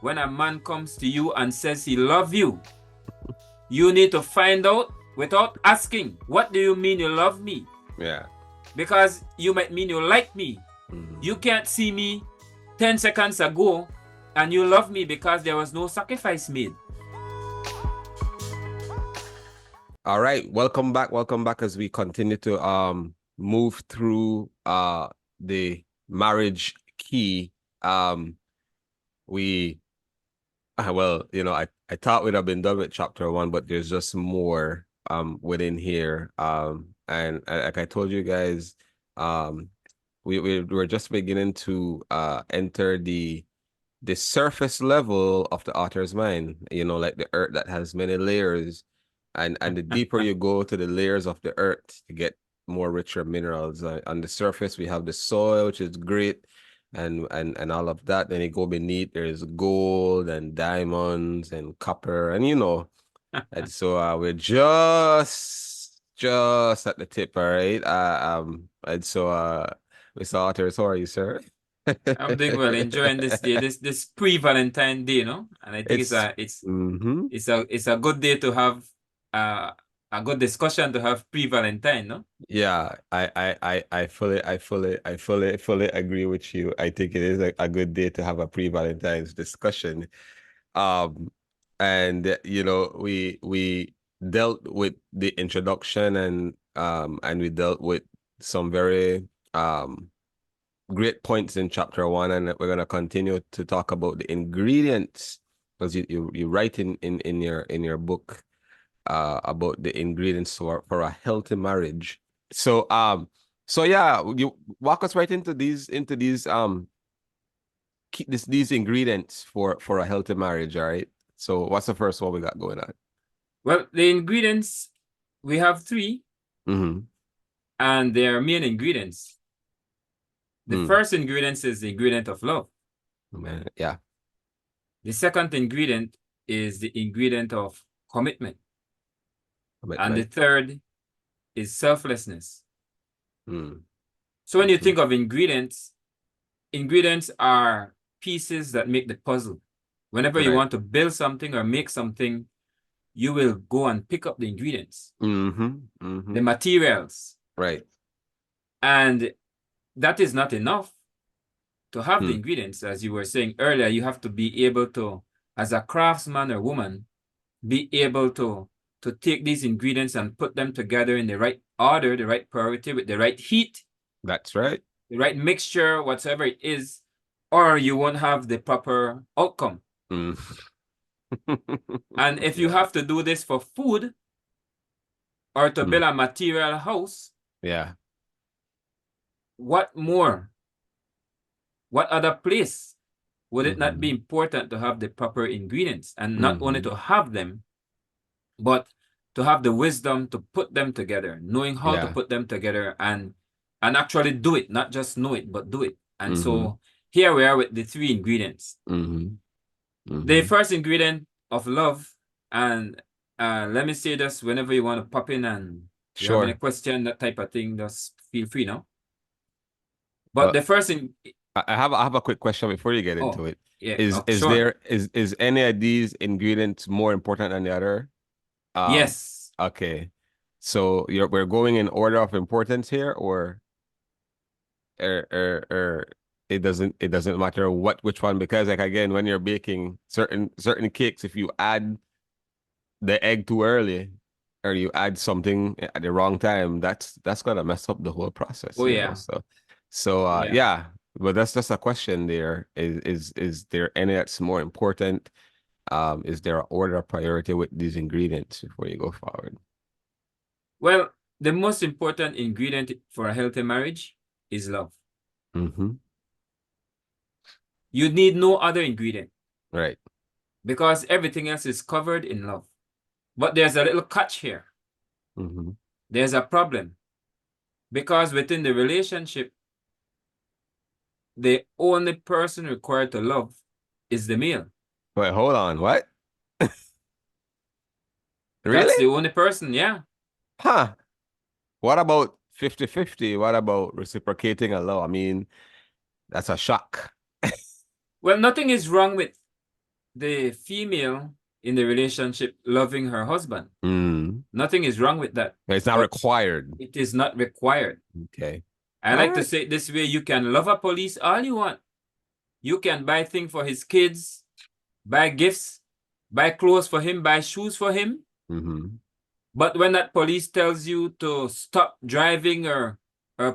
when a man comes to you and says he loves you, you need to find out without asking, what do you mean you love me? Yeah. Because you might mean you like me. Mhm. You can't see me 10 seconds ago and you love me because there was no sacrifice made. All right, welcome back. Welcome back as we continue to move through the marriage key. We well, I thought we'd have been done with chapter 1, but there's just more within here. And like I told you guys, um we're just beginning to enter the surface level of the author's mind, like the earth that has many layers. And the deeper you go to the layers of the earth, to get more richer minerals. On the surface, we have the soil, which is great, and all of that. Then you go beneath, there's gold and diamonds and copper, and so we're just at the tip, all right. And so Mr. Arthurs, how are you, sir? I'm doing well, enjoying this day, this pre-Valentine Day, And I think it's It's a it's mm-hmm. it's a good day to have uh, a good discussion to have pre-Valentine, no? Yeah, I fully agree with you. I think it is a good day to have a pre-Valentine's discussion. Um, and we dealt with the introduction, and we dealt with some very great points in chapter 1, and we're gonna continue to talk about the ingredients, because you write in your book about the ingredients for a healthy marriage. So yeah, you walk us right into these ingredients for a healthy marriage, all right? So what's the first one we got going on? Well, the ingredients, we have three, Mm-hmm. and they are main ingredients. The Mm. first ingredient is the ingredient of love. Man, yeah. The second ingredient is the ingredient of commitment. And the Commitment. third is selflessness. Mm. So when you Mm-hmm. think of ingredients, ingredients are pieces that make the puzzle. Whenever you Right. want to build something or make something, you will go and pick up the ingredients, Mm-hmm. the Mm-hmm. materials. Right. And that is not enough to have the Mm. ingredients. As you were saying earlier, you have to be able to, as a craftsman or woman, be able to take these ingredients and put them together in the right order, the right priority, with the right heat, That's right. the right mixture, whatever it is, or you won't have the proper outcome. Mm. And if you Yeah. have to do this for food or to Mm. build a material house, Yeah. what more? What other place would it not be Mm-hmm. important to have the proper ingredients, and not only Mm-hmm. to have them, but to have the wisdom to put them together, knowing how to Yeah. put them together and actually do it, not just know it, but do it. And Mm-hmm. so here we are with the three ingredients. Mm-hmm. The Mm-hmm. first ingredient of love, and let me say this whenever you want to pop in and you have any Sure. question, that type of thing, just feel free now. But Well, the first thing, I have a quick question before you get oh, into it. yeah, Is oh, is sure. there is any of these ingredients more important than the other? Um, Yes. okay. So we're going in order of importance here, or it doesn't matter which one, because, like, again, when you're baking certain cakes, if you add the egg too early, or you add something at the wrong time, that's gonna mess up the whole process, Oh, yeah. so Yeah. yeah. But that's just a question there. Is there any that's more important? Is there an order of priority with these ingredients before you go forward? Well, the most important ingredient for a healthy marriage is love. Mm-hmm. You need no other ingredient Right. because everything else is covered in love. But there's a little catch here. Mm-hmm. There's a problem because within the relationship, the only person required to love is the male. Wait, hold on. What? That's Really? the only person, yeah. Huh. What about 50-50? What about reciprocating a love? I mean, that's a shock. Well, nothing is wrong with the female in the relationship loving her husband. Mm. Nothing is wrong with that. It's not But required. it is not required. Okay. I All like to right. say it this way: you can love a police all you want. You can buy things for his kids, buy gifts, buy clothes for him, buy shoes for him. Mm-hmm. But when that police tells you to stop driving or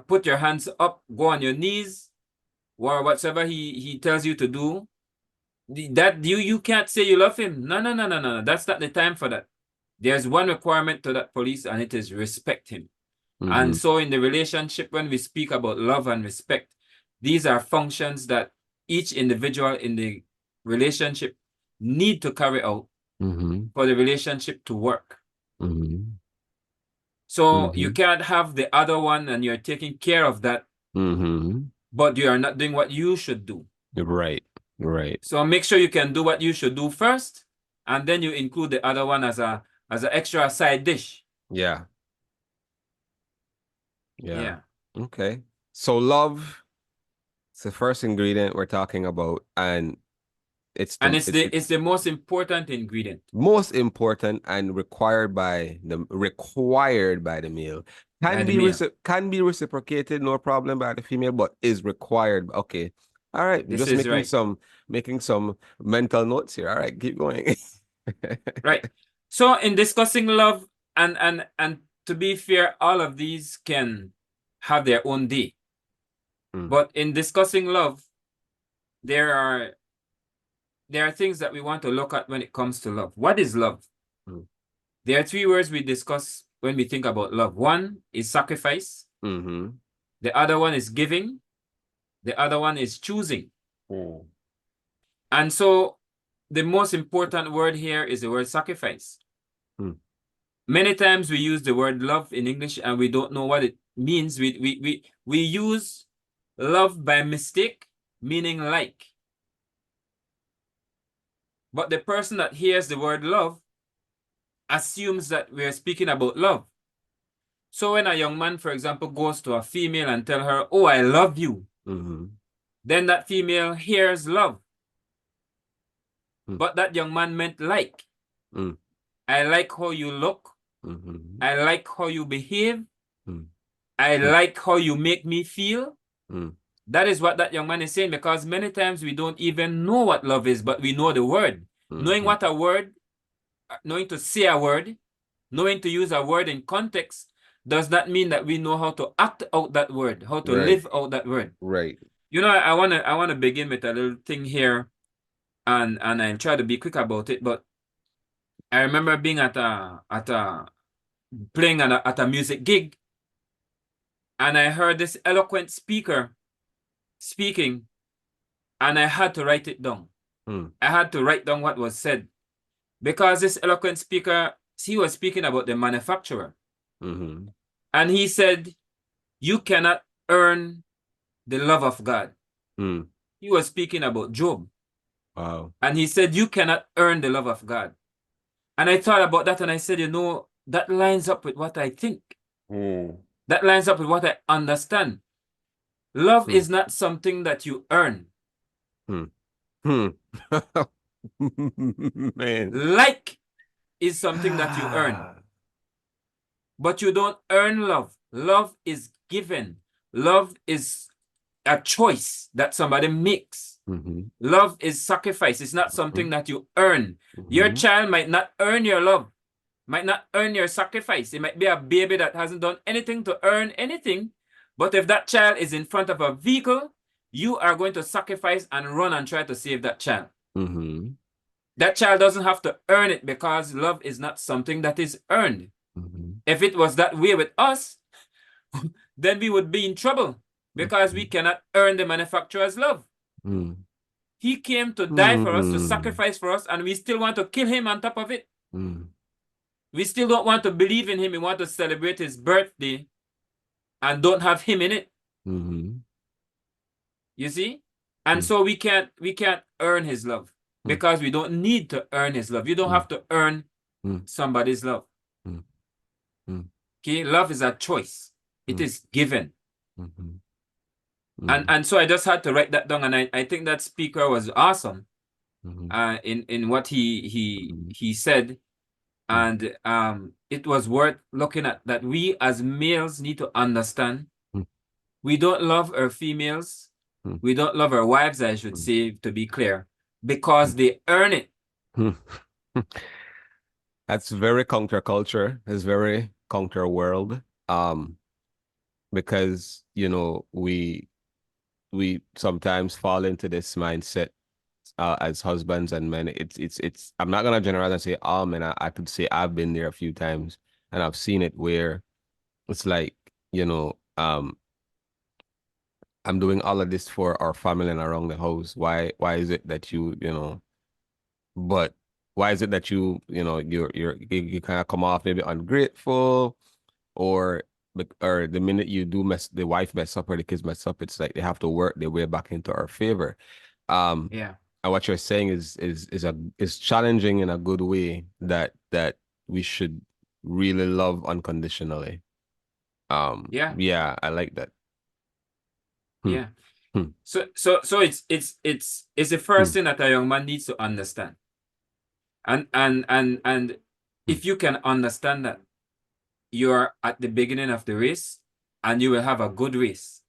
put your hands up, go on your knees, or whatever he tells you to do, that you can't say you love him. No, no, no, no, no. That's not the time for that. There's one requirement to that police, and it is respect him. Mm-hmm. And so in the relationship, when we speak about love and respect, these are functions that each individual in the relationship need to carry out Mm-hmm. for the relationship to work. Mm-hmm. So you Mm-hmm. can't have the other one and you're taking care of that, Mm-hmm. but you are not doing what you should do. Right. Right. So make sure you can do what you should do first, and then you include the other one as an extra side dish. Yeah. Yeah. Yeah. Okay. So love is the first ingredient we're talking about, and it's And the it's the most important ingredient. most important and required by the male. By the male. Can be reciprocated, no problem, by the female, but is required. Okay. All right. This Just is right. making some mental notes here. All right, keep going. Right. So in discussing love, and to be fair, all of these can have their own day. But in discussing love, there are things that we want to look at when it comes to love. What is love? There are three words we discuss when we think about love. One is sacrifice. Mm-hmm. The other one is giving. The other one is choosing. And so the most important word here is the word sacrifice. Many times we use the word love in English and we don't know what it means. We use love by mistake, meaning like. But the person that hears the word love assumes that we're speaking about love. So when a young man, for example, goes to a female and tell her, "Oh, I love you," then that female hears love. But that young man meant like. I like how you look. I like how you behave. I like how you make me feel. That is what that young man is saying, because many times we don't even know what love is, but we know the word. Knowing what a word, knowing to say a word, knowing to use a word in context does not mean that we know how to act out that word, how to live out that word. Right. You know, I wanna begin with a little thing here, and I'll try to be quick about it. But I remember being at a playing at a music gig, and I heard this eloquent speaker speaking, and I had to write it down. I had to write down what was said, because this eloquent speaker, he was speaking about the manufacturer. And he said, you cannot earn the love of God. He was speaking about Job. Wow. And he said, you cannot earn the love of God. And I thought about that and I said, you know, that lines up with what I think. That lines up with what I understand. Love is not something that you earn. Man. Like is something that you earn. But you don't earn love. Love is given. Love is a choice that somebody makes. Love is sacrifice. It's not something that you earn. Your child might not earn your love, might not earn your sacrifice. It might be a baby that hasn't done anything to earn anything. But if that child is in front of a vehicle, you are going to sacrifice and run and try to save that child. That child doesn't have to earn it, because love is not something that is earned. If it was that way with us, then we would be in trouble, because we cannot earn the manufacturer's love. He came to die for us, to sacrifice for us, and we still want to kill him on top of it. We still don't want to believe in him. We want to celebrate his birthday and don't have him in it. You see? And so we can't earn his love, because we don't need to earn his love. You don't have to earn somebody's love. Okay? Love is a choice. It is given. And so I just had to write that down, and I think that speaker was awesome, in what he said, and it was worth looking at, that we as males need to understand. We don't love our females. We don't love our wives, I should say, to be clear, because they earn it. That's very counterculture. It's very counter world. Because we sometimes fall into this mindset as husbands and men. It's I'm not gonna generalize and say all men. I could say I've been there a few times and I've seen it where it's like, I'm doing all of this for our family and around the house. Why is it that but why is it that you kind of come off maybe ungrateful, or the minute you do the wife mess up or the kids mess up, it's like they have to work their way back into our favor. Yeah. And what you're saying is challenging in a good way, that we should really love unconditionally. Yeah. Yeah, I like that. Yeah. Hmm. So it's the first thing that a young man needs to understand. And if you can understand that, you're at the beginning of the race and you will have a good race.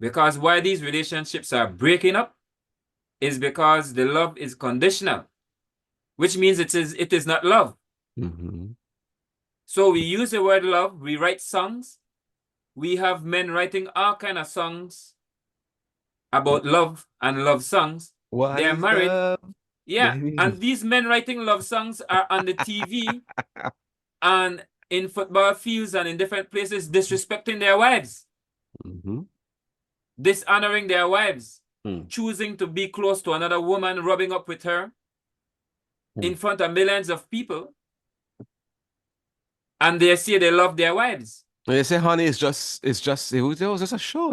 Because why these relationships are breaking up is because the love is conditional, which means it is not love. So we use the word love, we write songs. We have men writing all kind of songs about love and love songs. What They're is married. love? Yeah. Baby? And these men writing love songs are on the TV and in football fields and in different places disrespecting their wives, dishonoring their wives, choosing to be close to another woman, rubbing up with her in front of millions of people. And they say they love their wives. They say, honey, it was just a show. It was a show.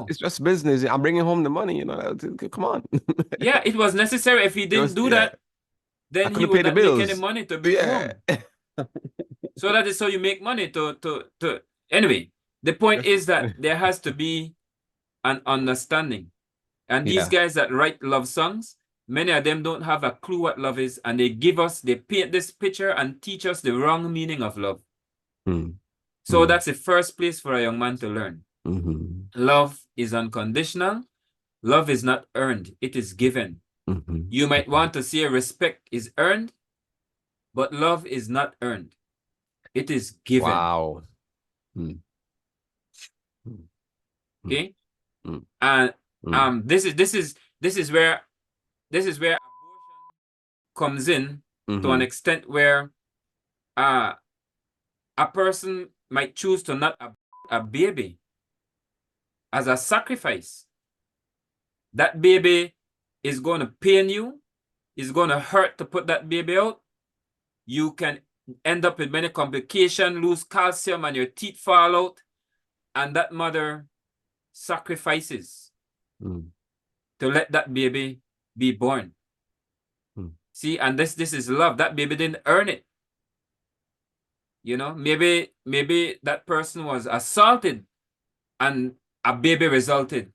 It's just business. I'm bringing home the money, come on. Yeah, it was necessary. If he didn't do that, I then he couldn't pay would the not make any bills. money to bring home. So that is how you make money to anyway. The point is that there has to be an understanding. And these guys that write love songs, many of them don't have a clue what love is, and they paint this picture and teach us the wrong meaning of love. So that's the first place for a young man to learn. Love is unconditional. Love is not earned. It is given. You might want to say respect is earned, but love is not earned. It is given. Wow. Okay. And this is where abortion comes in to an extent where a person might choose to not abort a baby as a sacrifice. That baby is going to pain you, is going to hurt to put that baby out. You can end up with many complications, lose calcium, and your teeth fall out. And that mother sacrifices to let that baby be born. See, and this is love. That baby didn't earn it. Maybe that person was assaulted and a baby resulted.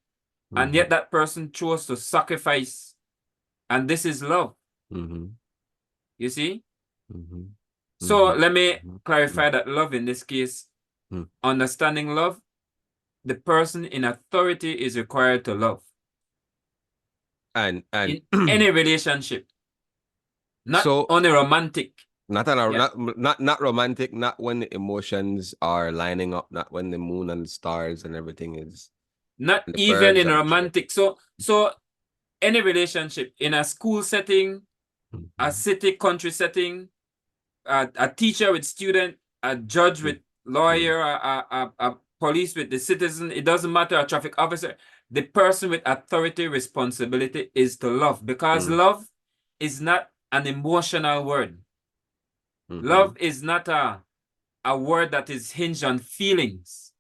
And yet that person chose to sacrifice. And this is love. You see? So let me clarify that love in this case, understanding love, the person in authority is required to love. And in any relationship, not only romantic. Not romantic, not when the emotions are lining up, not when the moon and the stars and everything is. Not even in romantic. So any relationship in a school setting, a city, country setting, a teacher with student, a judge with lawyer, a police with the citizen, it doesn't matter, a traffic officer. The person with authority, responsibility is to love, because love is not an emotional word. Love is not a word that is hinged on feelings.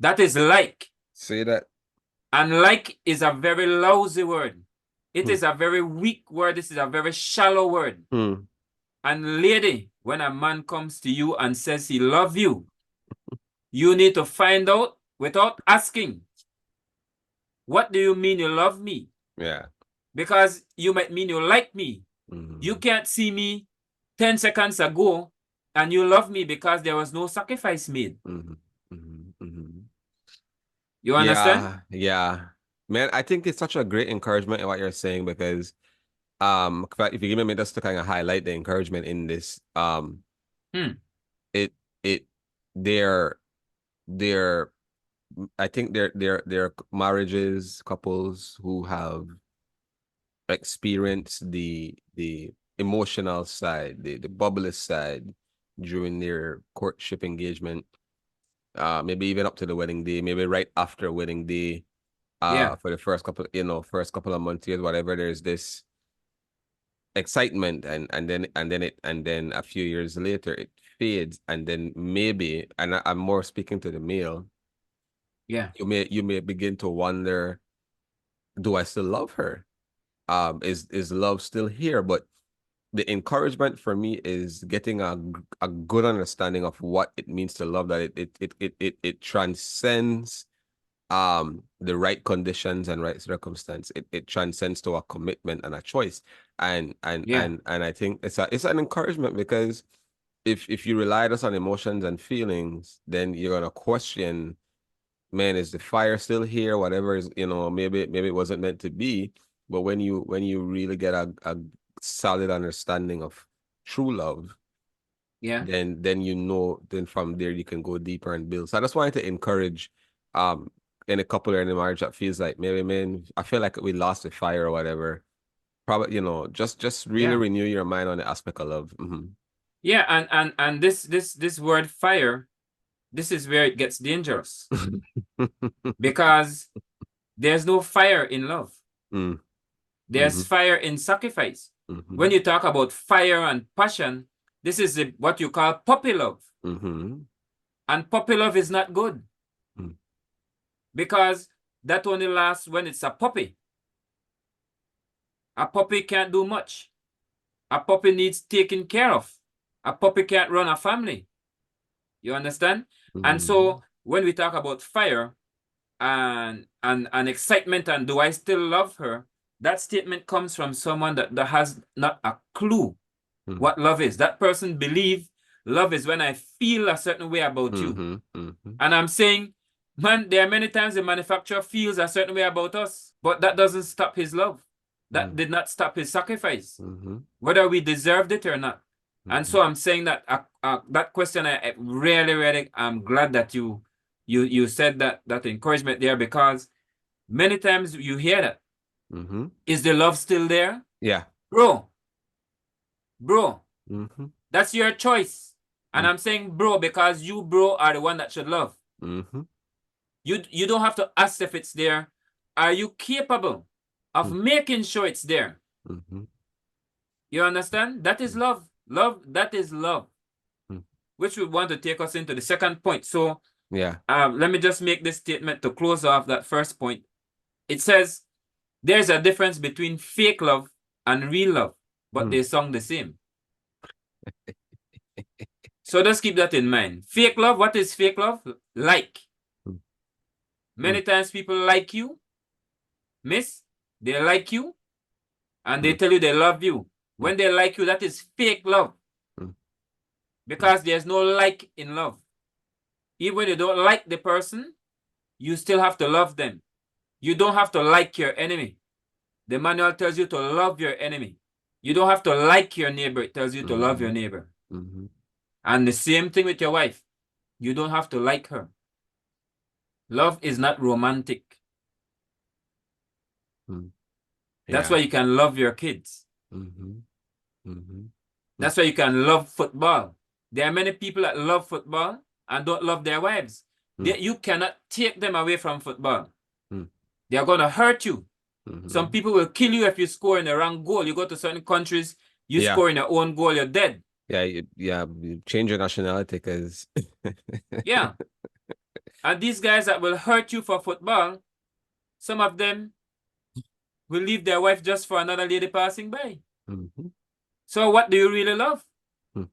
That is like. Say that. And like is a very lousy word. It is a very weak word. This is a very shallow word. And lady, when a man comes to you and says he loves you, you need to find out without asking, what do you mean you love me? Yeah. because you might mean you like me. Mm-hmm. You can't see me 10 seconds ago and you love me because there was no sacrifice made. Mm-hmm. Mm-hmm. Mm-hmm. You understand? Yeah, yeah. Man, I think it's such a great encouragement in what you're saying because if you give me a minute just to kind of highlight the encouragement in this, Hmm. it it they're they're I think they're marriages, couples who have experienced the emotional side, the bubbly side during their courtship engagement, maybe even up to the wedding day, maybe right after wedding day, Yeah. for the first couple of months, years, whatever, there's this excitement and then a few years later it fades and then maybe I'm more speaking to the male. Yeah. You may begin to wonder, do I still love her? Is love still here? But the encouragement for me is getting a good understanding of what it means to love, that it transcends the right conditions and right circumstance. It transcends to a commitment and a choice. Yeah. And I think it's an encouragement, because if you rely just on emotions and feelings, then you're gonna question, man, is the fire still here? Whatever is, maybe it wasn't meant to be. But when you really get a solid understanding of true love, Yeah. then from there you can go deeper and build. So I just wanted to encourage, um in a couple or in a marriage that feels like, maybe, man, I feel like we lost the fire or whatever. Probably, just really Yeah. renew your mind on the aspect of love. Yeah. And this word fire, this is where it gets dangerous because there's no fire in love. Mm, There's mhm, fire in sacrifice. When mhm, you talk about fire and passion, this is what you call puppy love. mhm, And puppy love is not good mm, because that only lasts when it's a puppy. A puppy can't do much. A puppy needs taken care of. A puppy can't run a family. You understand? And mhm, so when we talk about fire and excitement and do I still love her, that statement comes from someone that has not a clue mm, what love is. That person believe love is when I feel a certain way about you. mhm, mhm, And I'm saying, man, there are many times the manufacturer feels a certain way about us, but that doesn't stop his love. That mm, did not stop his sacrifice, mhm, whether we deserved it or not. And mhm, so I'm saying that that question, I really, really, I'm glad that you said that encouragement there, because many times you hear that. mhm. Is the love still there? Yeah. Bro, bro, Mhm, that's your choice. And mm, I'm saying bro because you, bro, are the one that should love. mhm, You don't have to ask if it's there. Are you capable of mm, making sure it's there? mhm, You understand? That is mm, love. Love, that is love. mm. Which would want to take us into the second point. So Yeah. let me just make this statement to close off that first point. It says there's a difference between fake love and real love, but Mm, they sound the same. So just keep that in mind. Fake love, what is fake love? Like. mm, mm, Many times people like you, miss, they like you, and they mm, tell you they love you. mm, When they like you, that is fake love mm, mm, because there's no like in love. Even when you don't like the person, you still have to love them. You don't have to like your enemy. The manual tells you to love your enemy. You don't have to like your neighbor. It tells you to love your mhm, neighbor. mhm, And the same thing with your wife. You don't have to like her. Love is not romantic. mm. That's why Yeah. you can love your kids. Mhm, mhm, mm, That's why you can love football. There are many people that love football and don't love their wives. mm, You cannot take them away from football. mm, They are going to hurt you. Some mhm. people will kill you if you score in the wrong goal. You go to certain countries, you Yeah. score in your own goal, you're dead. Yeah. You change your nationality because. Yeah. And these guys that will hurt you for football, some of them will leave their wife just for another lady passing by. Mhm, So what do you really love? mm,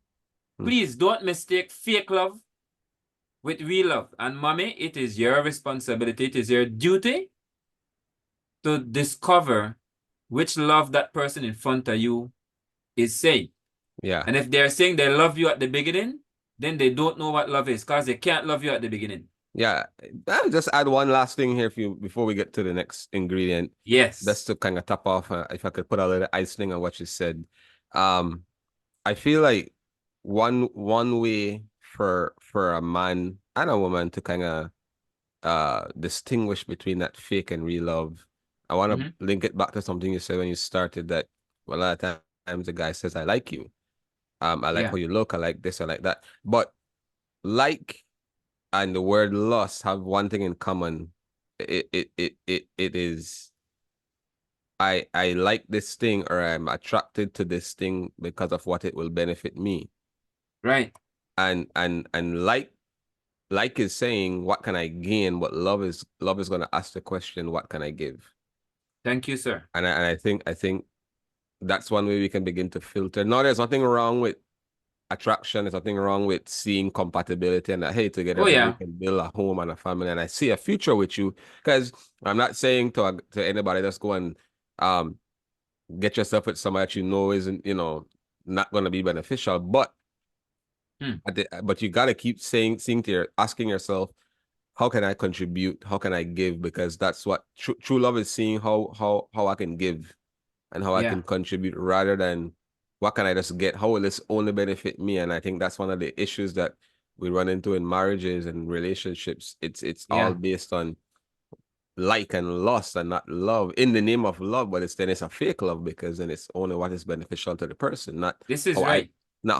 mm, Please don't mistake fake love with real love. And mommy, it is your responsibility, it is your duty to discover which love that person in front of you is saying. Yeah. And if they're saying they love you at the beginning, then they don't know what love is because they can't love you at the beginning. Yeah. I'll just add one last thing here before we get to the next ingredient. Yes. Just to kind of top off, if I could put a little icing on what you said. I feel like one way for a man and a woman to kind of distinguish between that fake and real love. I want to link it back to something you said when you started, that a lot of times the guy says, I like you. I like how you look, I like this, I like that. But like and the word lust have one thing in common. It is I like this thing, or I'm attracted to this thing because of what it will benefit me. Right. And like is saying, what can I gain? But love is going to ask the question, what can I give? Thank you, sir. And I think that's one way we can begin to filter. No, there's nothing wrong with attraction. There's nothing wrong with seeing compatibility and that, hey, together maybe we can build a home and a family, and I see a future with you. Because I'm not saying to anybody, just go and get yourself with somebody that you know isn't, not going to be beneficial. But but you got to keep asking yourself, how can I contribute? How can I give? Because that's what true love is, seeing how I can give and how I can contribute, rather than what can I just get? How will this only benefit me? And I think that's one of the issues that we run into in marriages and relationships. It's all based on like and lust and not love, in the name of love, but it's a fake love, because then it's only what is beneficial to the person, not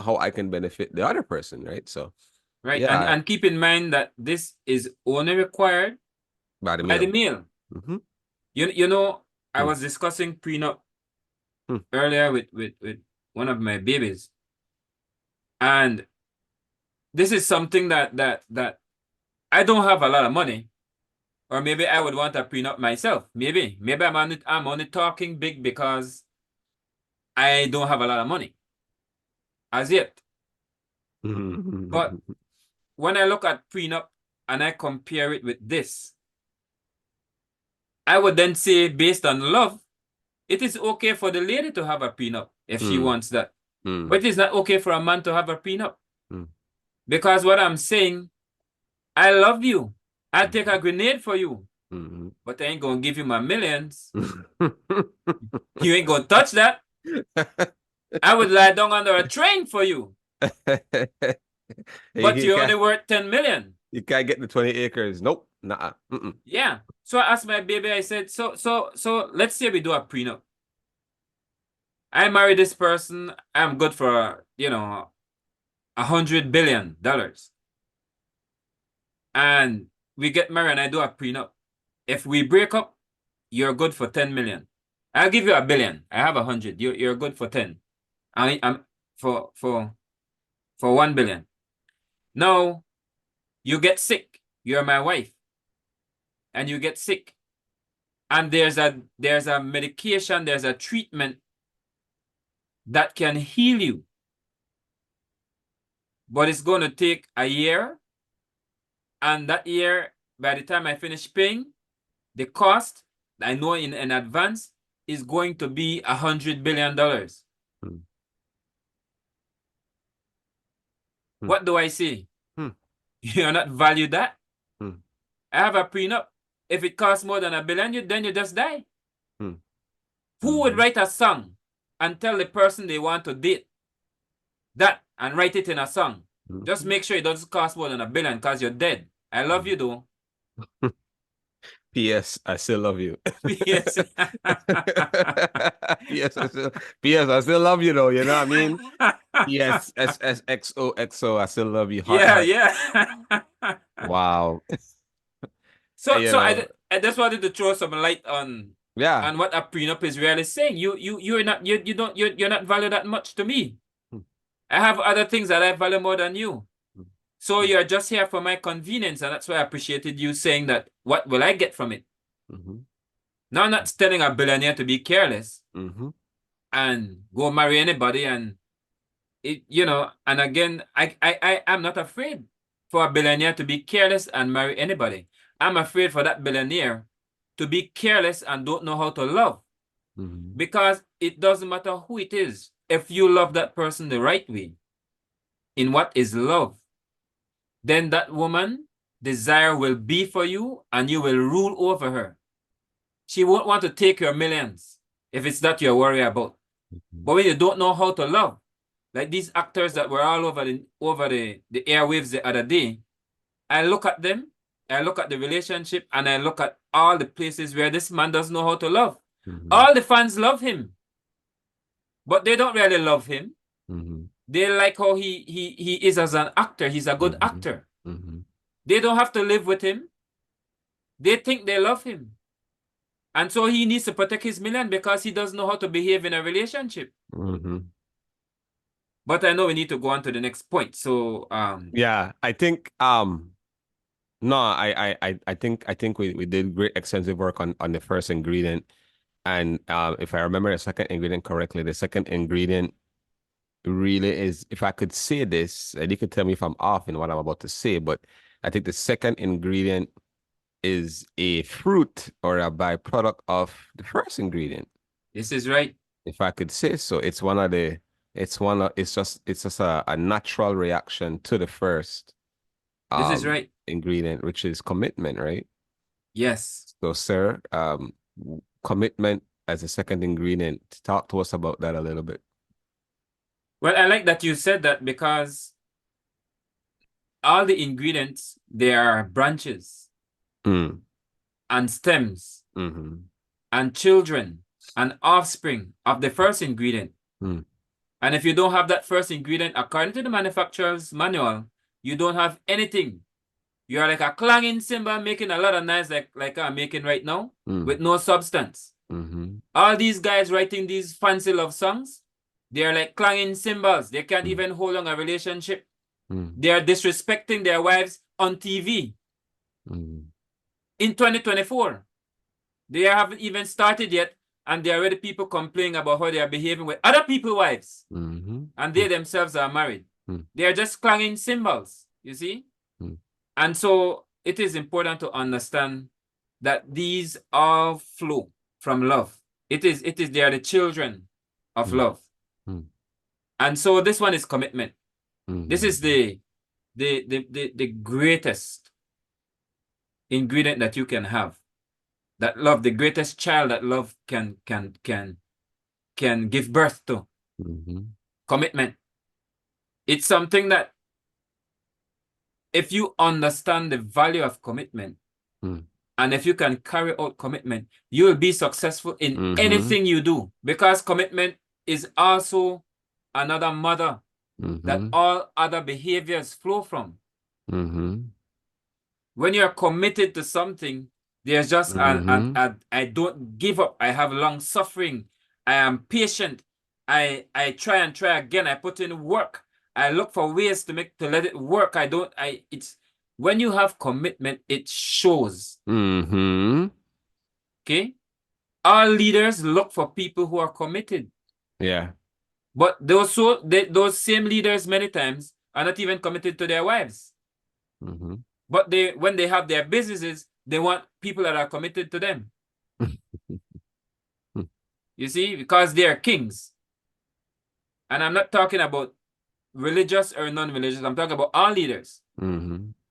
how I can benefit the other person, right? So and keep in mind that this is only required by the male. I was discussing prenup earlier with one of my babies, and this is something that I don't have a lot of money, or maybe I would want a prenup myself. Maybe I'm only talking big because I don't have a lot of money as yet. But when I look at prenup and I compare it with this, I would then say, based on love, it is okay for the lady to have a prenup if she wants that. But it is not okay for a man to have a prenup. Because what I'm saying, I love you. I'll take a grenade for you. But I ain't going to give you my millions. You ain't going to touch that. I would lie down under a train for you. But you're only worth 10 million. You can't get the 20 acres. Nope. Nah. Yeah. So I asked my baby, I said, so let's say we do a prenup. I marry this person. I'm good for, $100 billion. And we get married and I do a prenup. If we break up, you're good for 10 million. I'll give you $1 billion. I have 100. You're good for 10. I'm for $1 billion. Now, you get sick. You're my wife. And you get sick. And there's a medication, there's a treatment that can heal you. But it's going to take a year. And that year, by the time I finish paying, the cost, I know in advance, is going to be $100 billion. What do I say? You're not value that? I have a prenup. If it costs more than $1 billion, then you just die. Who would write a song and tell the person they want to date that and write it in a song? Just make sure it doesn't cost more than $1 billion because you're dead. I love you though. P.S. I still love you. P.S. P.S. I still love you though. You know what I mean? P.S. XOXO. I still love you. Yeah. Wow. So I just wanted to throw some light on what a prenup is really saying. You're not valued that much to me. I have other things that I value more than you. So you're just here for my convenience, and that's why I appreciated you saying that. What will I get from it? Now, I'm not telling a billionaire to be careless and go marry anybody, and and again, I'm not afraid for a billionaire to be careless and marry anybody. I'm afraid for that billionaire to be careless and don't know how to love. Because it doesn't matter who it is. If you love that person the right way, in what is love, then that woman desire will be for you and you will rule over her. She won't want to take your millions if it's that you're worried about. But when you don't know how to love, like these actors that were all over the airwaves the other day, I look at them, I look at the relationship, and I look at all the places where this man doesn't know how to love. All the fans love him, but they don't really love him. They like how he is as an actor. He's a good actor. They don't have to live with him. They think they love him. And so he needs to protect his million because he doesn't know how to behave in a relationship. But I know we need to go on to the next point. So yeah, I think no, I think we did great extensive work on the first ingredient. And if I remember the second ingredient correctly, the second ingredient really is, if I could say this, and you could tell me if I'm off in what I'm about to say, but I think the second ingredient is a fruit or a byproduct of the first ingredient. This is right. If I could say so, it's just a natural reaction to the first This is right. ingredient, which is commitment, right? Yes. So, sir, commitment as a second ingredient. Talk to us about that a little bit. Well, I like that you said that because all the ingredients, they are branches and stems and children and offspring of the first ingredient. And if you don't have that first ingredient, according to the manufacturer's manual, you don't have anything. You are like a clanging cymbal making a lot of noise like I'm making right now with no substance. All these guys writing these fancy love songs, they're like clanging cymbals. They can't even hold on a relationship. They are disrespecting their wives on TV. In 2024, they haven't even started yet, and there are already people complaining about how they are behaving with other people's wives. And they themselves are married. They are just clanging cymbals, you see? And so it is important to understand that these all flow from love. They are the children of love. And so this one is commitment. This is the greatest ingredient that you can have. That love, the greatest child that love can give birth to. Commitment. It's something that if you understand the value of commitment, and if you can carry out commitment, you will be successful in anything you do. Because commitment is also another mother that all other behaviors flow from. When you're committed to something, there's just I don't give up. I have long suffering. I am patient. I try and try again. I put in work. I look for ways to let it work. It's when you have commitment, it shows. Okay? All leaders look for people who are committed. Yeah. But those same leaders many times are not even committed to their wives. But when they have their businesses, they want people that are committed to them. You see, because they are kings. And I'm not talking about religious or non-religious. I'm talking about all leaders.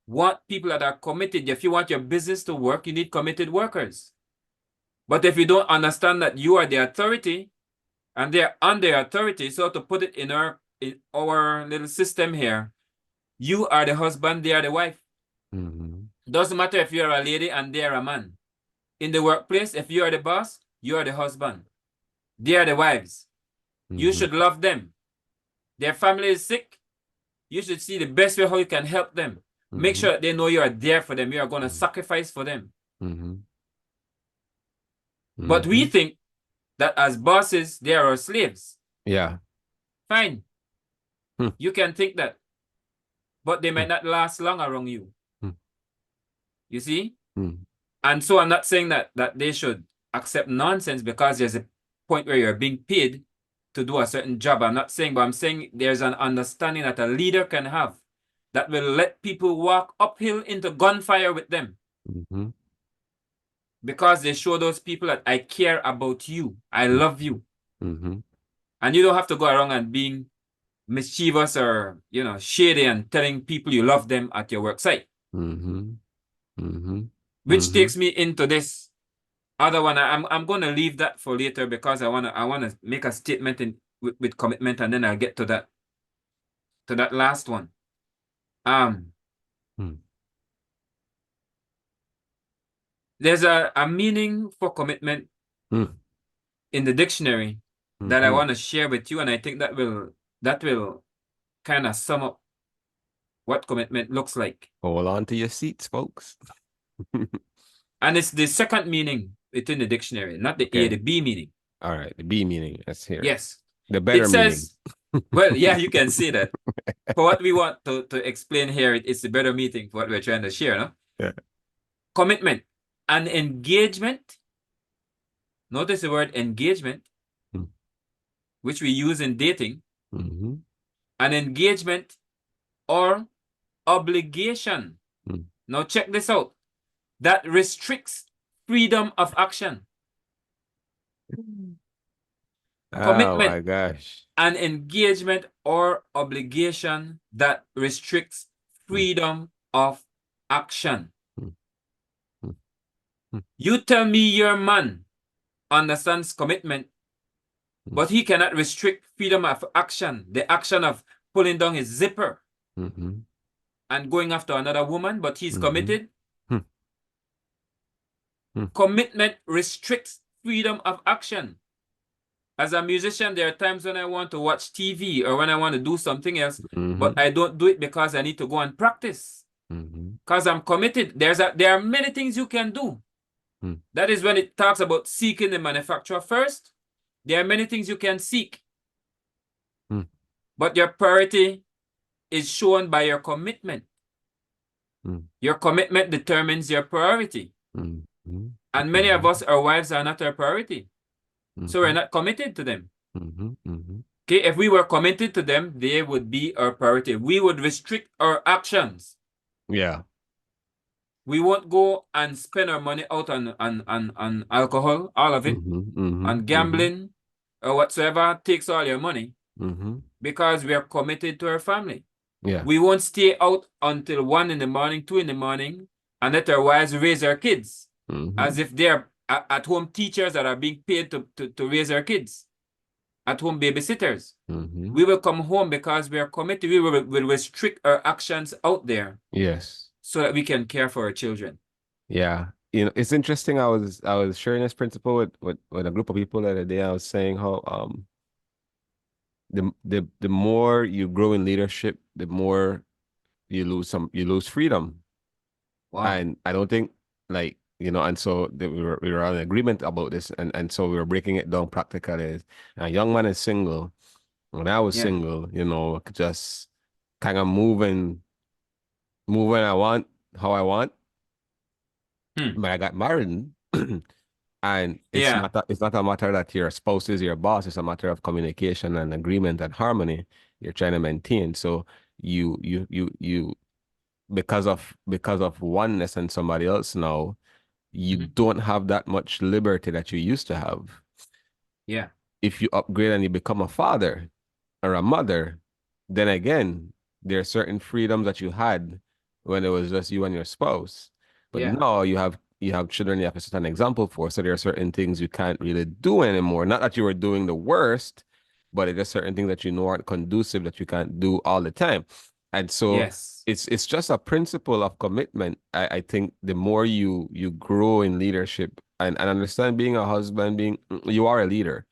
Want people that are committed. If you want your business to work, you need committed workers. But if you don't understand that you are the authority and they're under authority, so to put it in our little system here, you are the husband, they are the wife. Doesn't matter if you're a lady and they're a man. In the workplace, if you are the boss, you are the husband. They are the wives. You should love them. Their family is sick. You should see the best way how you can help them. Make sure that they know you are there for them. You are going to sacrifice for them. But we think that as bosses, they are our slaves. Yeah. Fine. You can think that. But they might not last long around you. You see? And so I'm not saying that they should accept nonsense because there's a point where you're being paid to do a certain job. I'm not saying, but I'm saying there's an understanding that a leader can have that will let people walk uphill into gunfire with them. because they show those people that I care about you. I love you. Mm-hmm. And you don't have to go around and being mischievous or, shady and telling people you love them at your work site. Mm-hmm. Mm-hmm. Which Mm-hmm. takes me into this other one. I'm gonna leave that for later because I wanna make a statement with commitment, and then I'll get to that last one. Um there's a meaning for commitment Mm-hmm. in the dictionary that I Mm-hmm. want to share with you, and I think that will kind of sum up what commitment looks like. Hold on to your seats, folks. And it's the second meaning within the dictionary, not the A, Okay. the B meaning. All right. The B meaning. Let's hear it. Yes. The It better meaning. says, well, yeah, you can say that. For what we want to explain here, it's the better meaning for what we're trying to share, no? Yeah. Commitment. An engagement. Notice the word engagement, which we use in dating. Mm-hmm. An engagement or obligation. Mm-hmm. Now check this out. That restricts freedom of action. Oh Commitment, my gosh. an engagement or obligation that restricts Mm-hmm. freedom of action. Mm-hmm. You tell me your man understands commitment, but he cannot restrict freedom of action, the action of pulling down his zipper Mm-hmm. and going after another woman, but he's Mm-hmm. committed. Commitment restricts freedom of action. As a musician, there are times when I want to watch TV or when I want to do something else, Mm-hmm. but I don't do it because I need to go and practice. Mm-hmm. Because I'm committed. There are many things you can do. Mm-hmm. That is when it talks about seeking the manufacturer first. There are many things you can seek, but your priority is shown by your commitment. Your commitment determines your priority. Mm-hmm. And many of us, our wives are not our priority. So we're not committed to them. Mm-hmm. Mm-hmm. Okay, if we were committed to them, they would be our priority. We would restrict our actions. Yeah. We won't go and spend our money out on alcohol, all of it, Mm-hmm. Mm-hmm. on Mm-hmm. gambling, or whatsoever takes all your money, Mm-hmm. because we are committed to our family. Yeah. We won't stay out until 1 in the morning, 2 in the morning, and let our wives raise our kids as if they're at home teachers that are being paid to raise our kids, at home babysitters. Mm-hmm. We will come home because we are committed. We will restrict our actions out there Yes. so that we can care for our children. Yeah. It's interesting. I was sharing this principle with a group of people the other day. I was saying how the more you grow in leadership, the more you lose freedom. Wow. And I don't think, like, and so we were on agreement about this, and so we were breaking it down practically. A young man is single. When I was Yeah. single, I could just kind of move when I want, how I want. But I got married, and Yeah. it's not a matter that your spouse is your boss. It's a matter of communication and agreement and harmony you're trying to maintain. So you because of oneness and somebody else now, you don't have that much liberty that you used to have. Yeah. If you upgrade and you become a father or a mother, then again, there are certain freedoms that you had when it was just you and your spouse. But Yeah. now you have children you have to set an example for. So there are certain things you can't really do anymore. Not that you were doing the worst, but it's just certain things that aren't conducive that you can't do all the time. And so Yes. it's just a principle of commitment. I think the more you grow in leadership and understand being a husband, you are a leader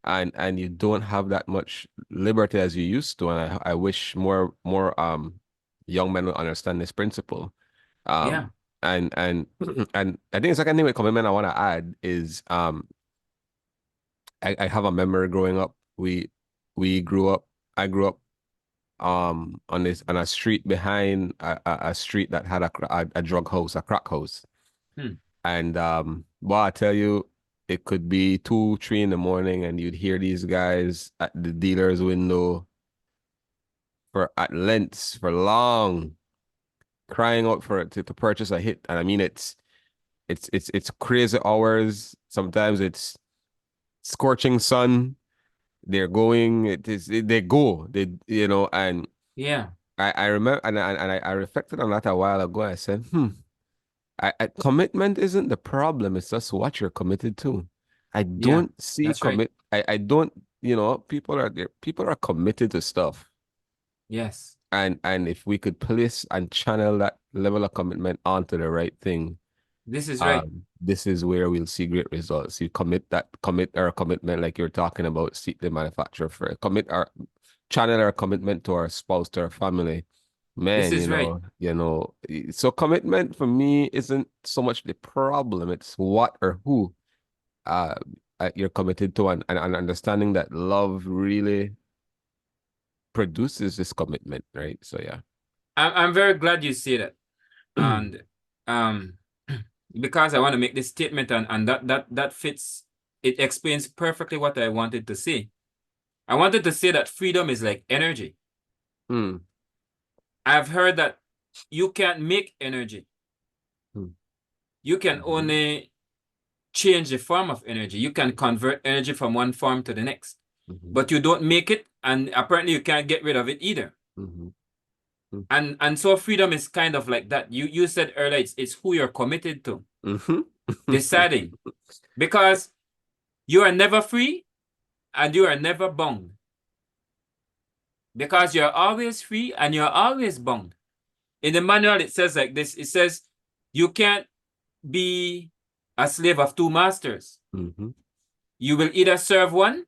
and you don't have that much liberty as you used to. And I wish more young men will understand this principle. Yeah. And and I think the second thing with commitment I want to add is I have a memory growing up. We grew up. I grew up on a street behind a street that had a drug house, a crack house. And well, I tell you, it could be 2, 3 in the morning, and you'd hear these guys at the dealer's window for at lengths for long, crying out for it to purchase a hit. And I mean, it's crazy hours. Sometimes it's scorching sun. They're going. They go. They and Yeah. I remember I reflected on that a while ago. I said, commitment isn't the problem. It's just what you're committed to. I Yeah. don't see That's right. commit. I don't. People are there. People are committed to stuff. Yes. And if we could place and channel that level of commitment onto the right thing, This is right. this is where we'll see great results. You commit our commitment, like you're talking about, seek the manufacturer for channel our commitment to our spouse, to our family. This Man, is right. so commitment for me isn't so much the problem, it's what or who uh you're committed to, and understanding that love really produces this commitment, right? So yeah. I'm very glad you say that. And um because I want to make this statement, and that fits, it explains perfectly what I wanted to say. I wanted to say that freedom is like energy. Mm, I've heard that you can't make energy. mm, You can mhm, only change the form of energy. You can convert energy from one form to the next, mhm, but you don't make it, and apparently you can't get rid of it either. mhm, mm, And so freedom is kind of like that. You said earlier, it's who you're committed to, mhm. deciding, because you are never free and you are never bound, because you're always free and you're always bound. In the manual, it says like this. It says you can't be a slave of two masters. Mhm, You will either serve one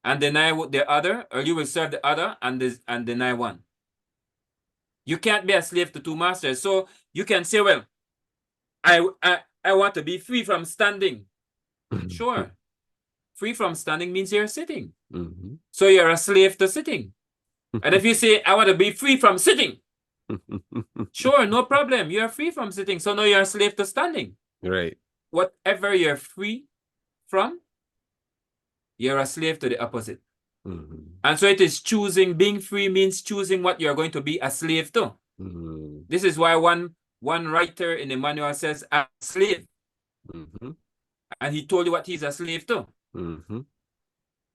and deny the other, or you will serve the other and deny one. You can't be a slave to two masters. So you can say, well, I want to be free from standing. Sure. Free from standing means you're sitting. mhm, So you're a slave to sitting. And if you say, I want to be free from sitting, sure, no problem. You're free from sitting. So now you're a slave to standing. right. Whatever you're free from, you're a slave to the opposite. Mhm, And so it is choosing. Being free means choosing what you're going to be a slave to. mhm, This is why one writer in the manual says, I'm a slave. mhm, And he told you what he's a slave to. mhm,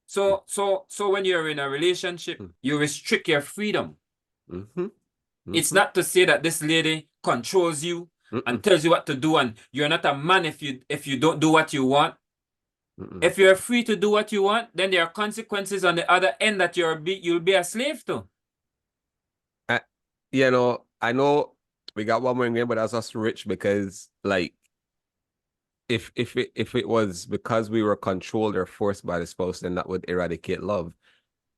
So when you're in a relationship, you restrict your freedom. mhm, It's mhm, not to say that this lady controls you and mhm, tells you what to do, and you're not a man if you don't do what you want. mhm. If you're free to do what you want, then there are consequences on the other end that you'll be a slave to. I, I know we got one more in game, but that's us rich because, like, if it was because we were controlled or forced by the spouse, then that would eradicate love.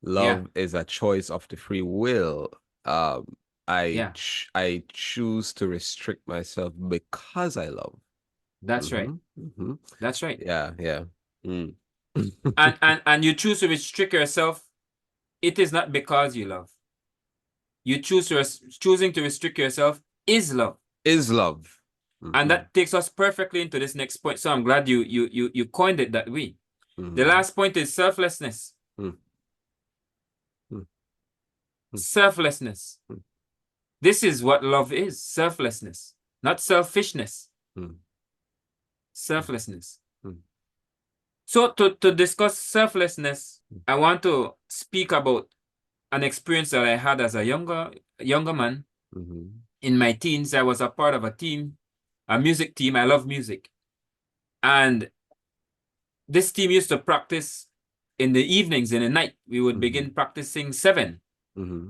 Yeah, Love is a choice of the free will. Um, yeah, I choose to restrict myself because I love. that's right. Hmm. Hmm. That's right. Yeah, yeah. Mm. And you choose to restrict yourself. It is not because you love. Choosing to restrict yourself is love. Is love. And Hmm. that takes us perfectly into this next point. So I'm glad you coined it that way. The Hmm. last point is selflessness. Hmm. Hmm. Selflessness. Hmm. This is what love is. Selflessness, not selfishness. Hmm. Selflessness. Hmm. So to discuss selflessness, I want to speak about an experience that I had as a younger man. Hmm. In my teens, I was a part of a team, a music team. I love music. And this team used to practice in the evenings, in the night. We would begin practicing 7. Hmm.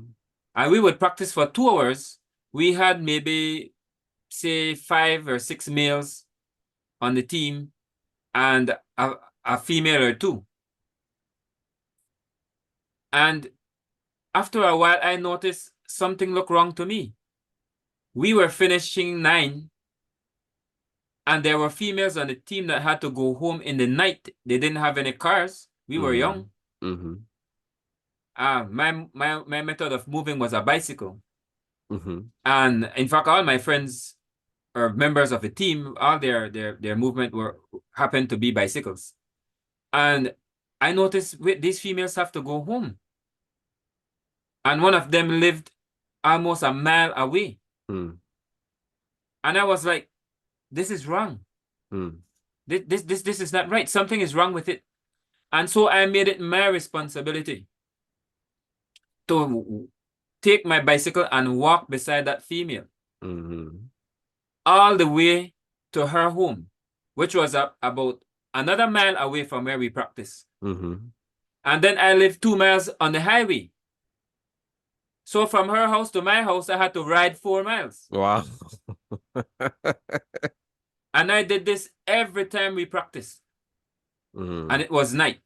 And we would practice for 2 hours. We had maybe, say, 5 or 6 males on the team and a female or two. And after a while, I noticed something looked wrong to me. We were finishing 9, and there were females on the team that had to go home in the night. They didn't have any cars. We were young. Hmm. Hmm. My method of moving was a bicycle. Hmm. And in fact, all my friends or members of the team, all their movement were happened to be bicycles. And I noticed these females have to go home. And one of them lived almost a mile away. Hmm. And I was like, this is wrong. Mm. This is not right. Something is wrong with it. And so I made it my responsibility to take my bicycle and walk beside that female all the way to her home, which was about another mile away from where we practice. And then I lived 2 miles on the highway. So from her house to my house, I had to ride 4 miles. Wow. And I did this every time we practiced. And it was night.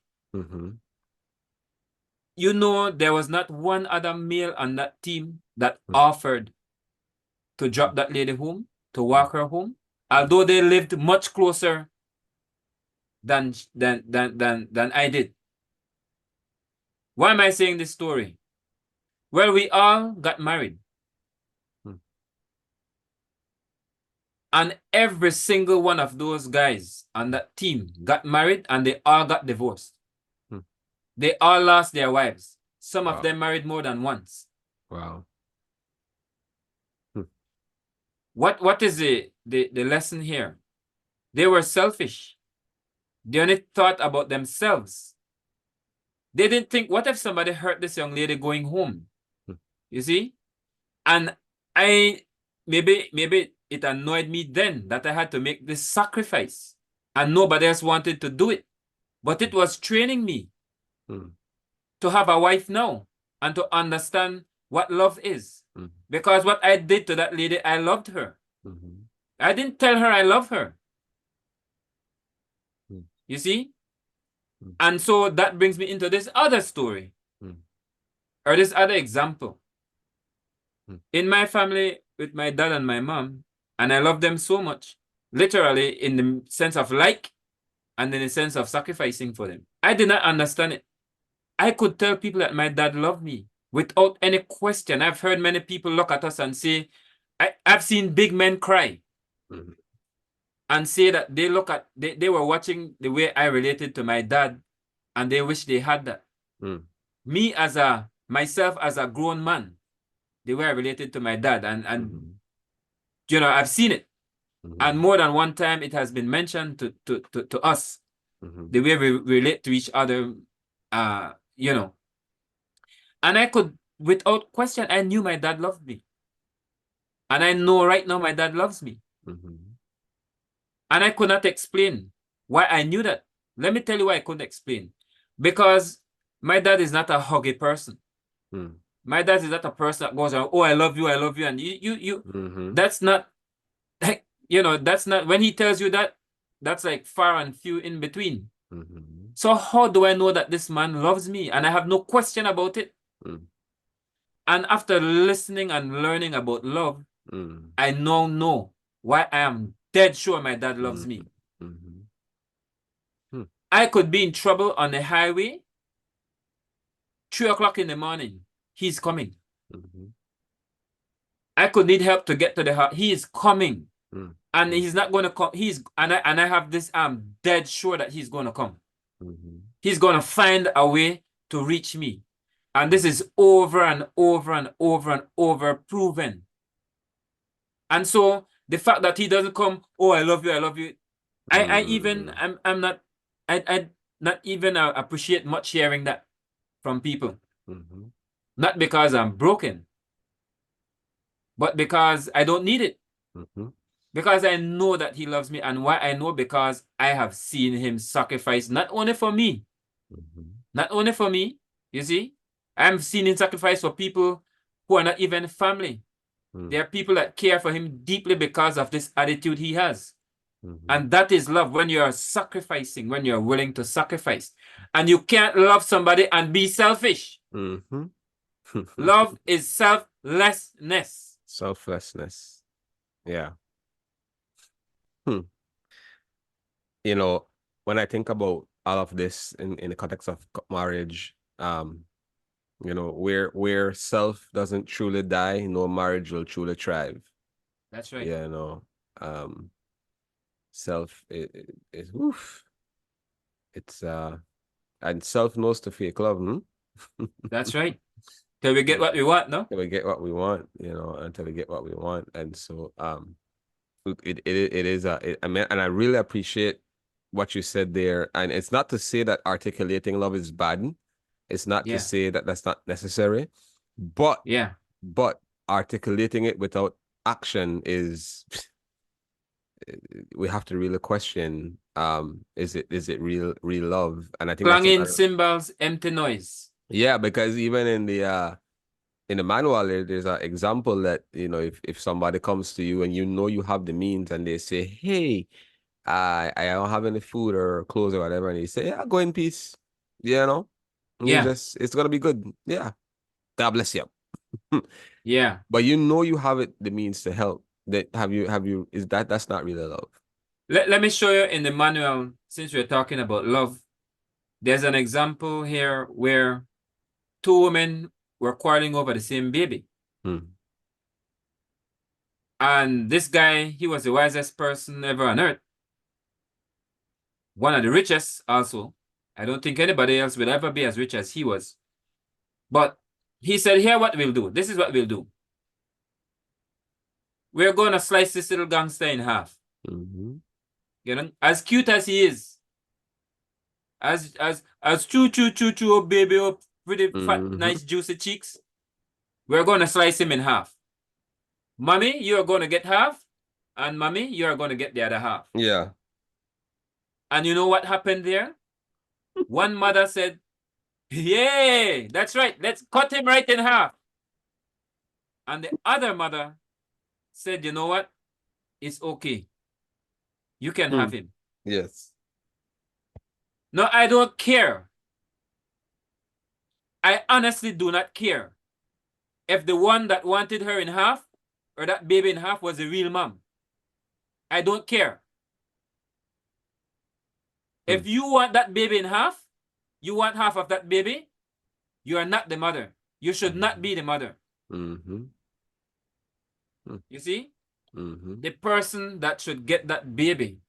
You know, there was not one other male on that team that offered to drop that lady home, to walk her home, although they lived much closer than I did. Why am I saying this story? Well, we all got married. And every single one of those guys on that team got married and they all got divorced. They all lost their wives. Some of them married more than once. Wow. What is the lesson here? They were selfish. They only thought about themselves. They didn't think, what if somebody hurt this young lady going home? You see? And maybe it annoyed me then that I had to make this sacrifice and nobody else wanted to do it. But it was training me to have a wife now and to understand what love is. Because what I did to that lady, I loved her. I didn't tell her I love her. You see? And so that brings me into this other story or this other example. In my family with my dad and my mom, and I love them so much, literally in the sense of like and in the sense of sacrificing for them. I did not understand it. I could tell people that my dad loved me without any question. I've heard many people look at us and say, I've seen big men cry and say that they were watching the way I related to my dad and they wish they had that. Me myself as a grown man, the way I related to my dad and you know, I've seen it. And more than one time it has been mentioned to us, the way we relate to each other, you know. And I could, without question, I knew my dad loved me. And I know right now my dad loves me. And I could not explain why I knew that. Let me tell you why I couldn't explain. Because my dad is not a huggy person. My dad is not a person that goes around, oh, I love you. And you that's not, like, you know, that's not, when he tells you that, that's like far and few in between. So how do I know that this man loves me? And I have no question about it. And after listening and learning about love, I now know why I am dead sure my dad loves me. I could be in trouble on the highway, 3 o'clock in the morning. He's coming. I could need help to get to the house. He is coming. And he's not going to come. And I have this, I'm dead sure that he's going to come. He's going to find a way to reach me. And this is over and over and over and over proven. And so the fact that he doesn't come, oh, I love you. I'm not even appreciate much hearing that from people. Not because I'm broken, but because I don't need it. Because I know that he loves me. And why I know? Because I have seen him sacrifice not only for me, you see, I'm seeing him sacrifice for people who are not even family. There are people that care for him deeply because of this attitude he has. And that is love, when you are sacrificing, when you're willing to sacrifice. And you can't love somebody and be selfish. Love is selflessness. Selflessness. Yeah. You know, when I think about all of this in the context of marriage, you know, where self doesn't truly die, no marriage will truly thrive. That's right. Yeah, no. Self is oof. It's and self knows to fake love, That's right. Till we get what we want, no? Till we get what we want, you know, until we get what we want. And so it is I mean, and I really appreciate what you said there. And it's not to say that articulating love is bad. It's not to Yeah. say that that's not necessary, but Yeah. articulating it without action is we have to really question is it real love? And I think that's Clanging another, cymbals, empty noise. yeah, because even in the manual there's an example that, you know, if somebody comes to you and you know you have the means and they say, hey, I don't have any food or clothes or whatever, and you say, yeah, go in peace, you know, and you Yeah. just, it's gonna be good, yeah, God bless you. Yeah. But you know you have it the means to help. That have you is that's not really love. Let me show you in the manual, since we're talking about love. There's an example here where two women were quarreling over the same baby. And this guy, he was the wisest person ever on earth. One of the richest also. I don't think anybody else will ever be as rich as he was. But he said, here what we'll do. This is what we'll do. We're going to slice this little gangster in half. You know, as cute as he is, as choo choo choo choo, oh baby, oh pretty fat, nice juicy cheeks, we're going to slice him in half. Mommy, you are going to get half, and mommy, you are going to get the other half. Yeah. And you know what happened there? One mother said, yay, that's right, let's cut him right in half. And the other mother said, you know what? It's okay. You can have him. Yes. No, I don't care. I honestly do not care if the one that wanted her in half or that baby in half was the real mom. I don't care. If you want that baby in half, you want half of that baby, you are not the mother. You should not be the mother. You see? The person that should get that baby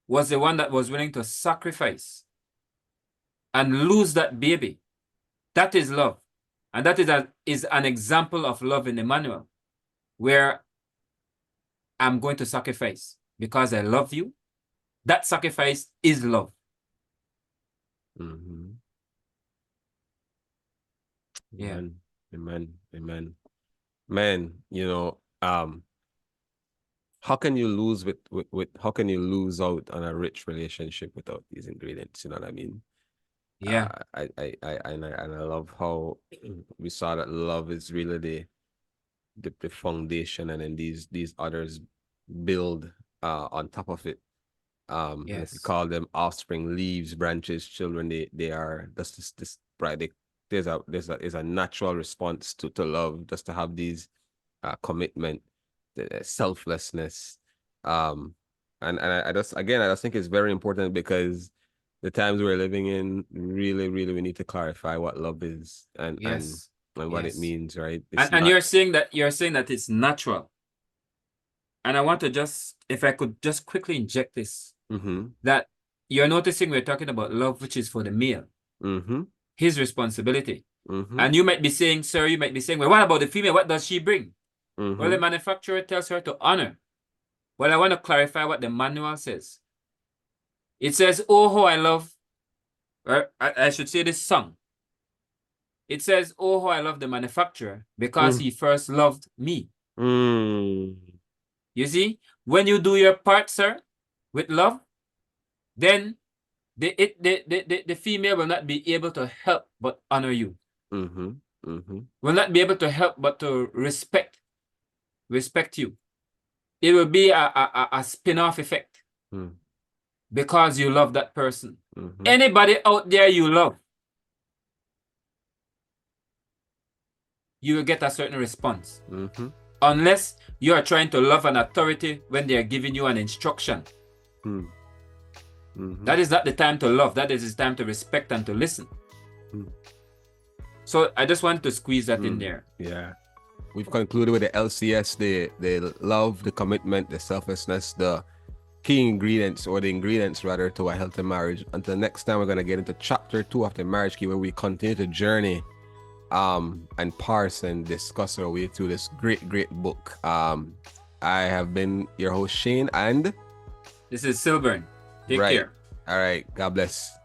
was the one that was willing to sacrifice and lose that baby. That is love. And that is an example of love in the manual, where I'm going to sacrifice because I love you. That sacrifice is love. Yeah. Amen. Man, you know, how can you lose with how can you lose out on a rich relationship without these ingredients? You know what I mean? Yeah. And I love how we saw that love is really the foundation, and then these others build on top of it. And if we Yes. call them offspring, leaves, branches, children, they are this right. There's a natural response to love, just to have these commitment, the selflessness, and I just think it's very important, because the times we're living in, really we need to clarify what love is and Yes. what it means, right? And It's not. you're saying that it's natural. And I want to just, if I could just quickly inject this, that you're noticing we're talking about love, which is for the male, his responsibility. And you might be saying, sir, you might be saying, well, what about the female? What does she bring? Well, the manufacturer tells her to honor. Well, I want to clarify what the manual says. It says, oh, how I love, or I should say this song. It says, oh, how I love the manufacturer because he first loved me. You see, when you do your part, sir, with love, then the female will not be able to help but honor you. Will not be able to help but to respect you. It will be a spin-off effect because you love that person. Anybody out there you love, you will get a certain response. Unless you are trying to love an authority when they are giving you an instruction. That is not the time to love. That is the time to respect and to listen. So I just wanted to squeeze that in there. Yeah. We've concluded with the LCS, the love, the commitment, the selflessness, the key ingredients, or the ingredients rather, to a healthy marriage. Until next time, we're going to get into chapter 2 of the marriage key, where we continue to journey and parse and discuss our way through this great book. I have been your host, Shane, and This is Sylburn. Take right. care. All right. God bless.